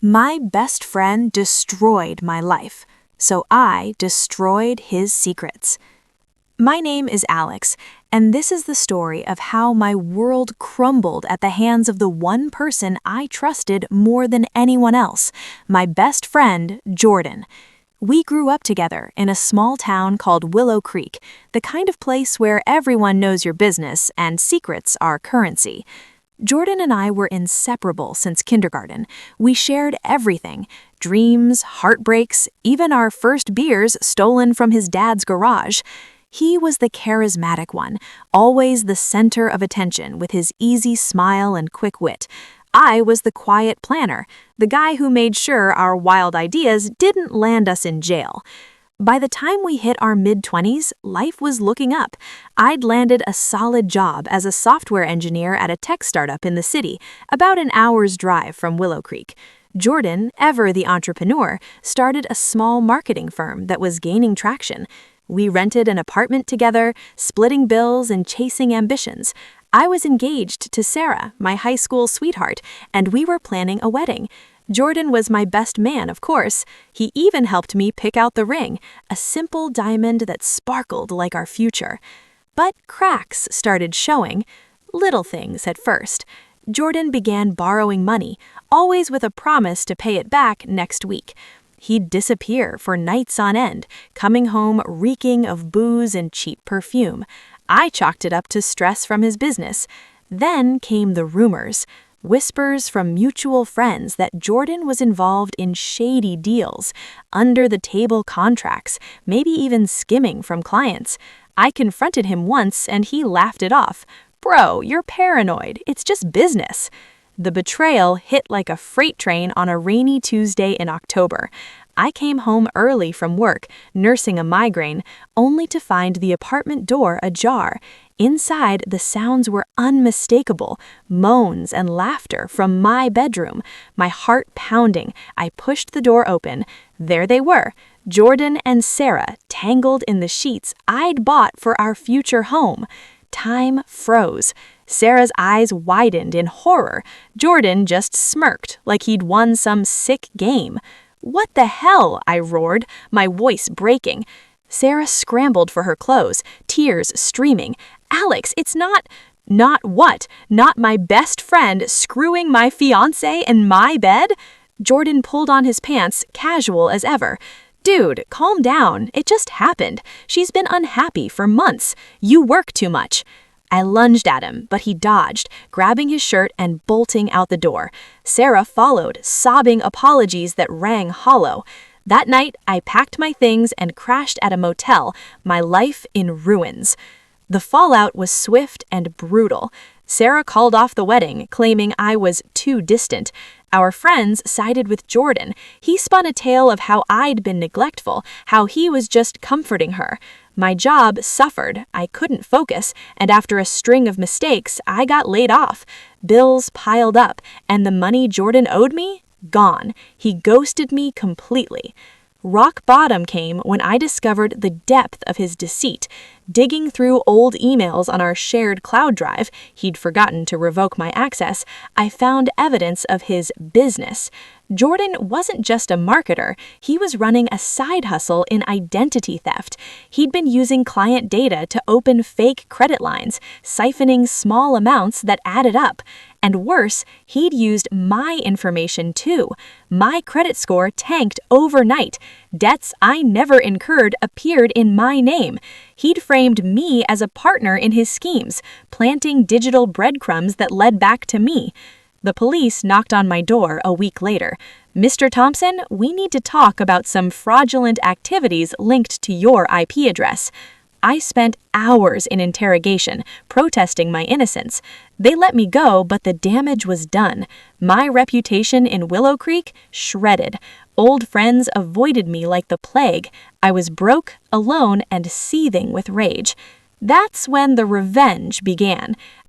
My best friend destroyed my life, so I destroyed his secrets. My name is Alex, and this is the story of how my world crumbled at the hands of the one person I trusted more than anyone else, my best friend, Jordan. We grew up together in a small town called Willow Creek, the kind of place where everyone knows your business and secrets are currency. Jordan and I were inseparable since kindergarten. We shared everything: dreams, heartbreaks, even our first beers stolen from his dad's garage. He was the charismatic one, always the center of attention with his easy smile and quick wit. I was the quiet planner, the guy who made sure our wild ideas didn't land us in jail. By the time we hit our mid-20s, life was looking up. I'd landed a solid job as a software engineer at a tech startup in the city, about an hour's drive from Willow Creek. Jordan, ever the entrepreneur, started a small marketing firm that was gaining traction. We rented an apartment together, splitting bills and chasing ambitions. I was engaged to Sarah, my high school sweetheart, and we were planning a wedding. Jordan was my best man, of course. He even helped me pick out the ring, a simple diamond that sparkled like our future. But cracks started showing. Little things at first. Jordan began borrowing money, always with a promise to pay it back next week. He'd disappear for nights on end, coming home reeking of booze and cheap perfume. I chalked it up to stress from his business. Then came the rumors. Whispers from mutual friends that Jordan was involved in shady deals, under-the-table contracts, maybe even skimming from clients. I confronted him once and he laughed it off. "Bro, you're paranoid. It's just business." The betrayal hit like a freight train on a rainy Tuesday in October. I came home early from work, nursing a migraine, only to find the apartment door ajar. Inside, the sounds were unmistakable, moans and laughter from my bedroom. My heart pounding, I pushed the door open. There they were, Jordan and Sarah, tangled in the sheets I'd bought for our future home. Time froze. Sarah's eyes widened in horror. Jordan just smirked like he'd won some sick game. "What the hell?" I roared, my voice breaking. Sarah scrambled for her clothes, tears streaming. "Alex, it's not..." "Not what? Not my best friend screwing my fiancé in my bed?" Jordan pulled on his pants, casual as ever. "Dude, calm down. It just happened. She's been unhappy for months. You work too much." I lunged at him, but he dodged, grabbing his shirt and bolting out the door. Sarah followed, sobbing apologies that rang hollow. That night, I packed my things and crashed at a motel, my life in ruins. The fallout was swift and brutal. Sarah called off the wedding, claiming I was too distant. Our friends sided with Jordan. He spun a tale of how I'd been neglectful, how he was just comforting her. My job suffered, I couldn't focus, and after a string of mistakes, I got laid off. Bills piled up, and the money Jordan owed me? Gone. He ghosted me completely. Rock bottom came when I discovered the depth of his deceit. Digging through old emails on our shared cloud drive, he'd forgotten to revoke my access, I found evidence of his business. Jordan wasn't just a marketer, he was running a side hustle in identity theft. He'd been using client data to open fake credit lines, siphoning small amounts that added up. And worse, he'd used my information too. My credit score tanked overnight. Debts I never incurred appeared in my name. He'd framed me as a partner in his schemes, planting digital breadcrumbs that led back to me. The police knocked on my door a week later. "Mr. Thompson, we need to talk about some fraudulent activities linked to your IP address." I spent hours in interrogation, protesting my innocence. They let me go, but the damage was done. My reputation in Willow Creek shredded. Old friends avoided me like the plague. I was broke, alone, and seething with rage. That's when the revenge began.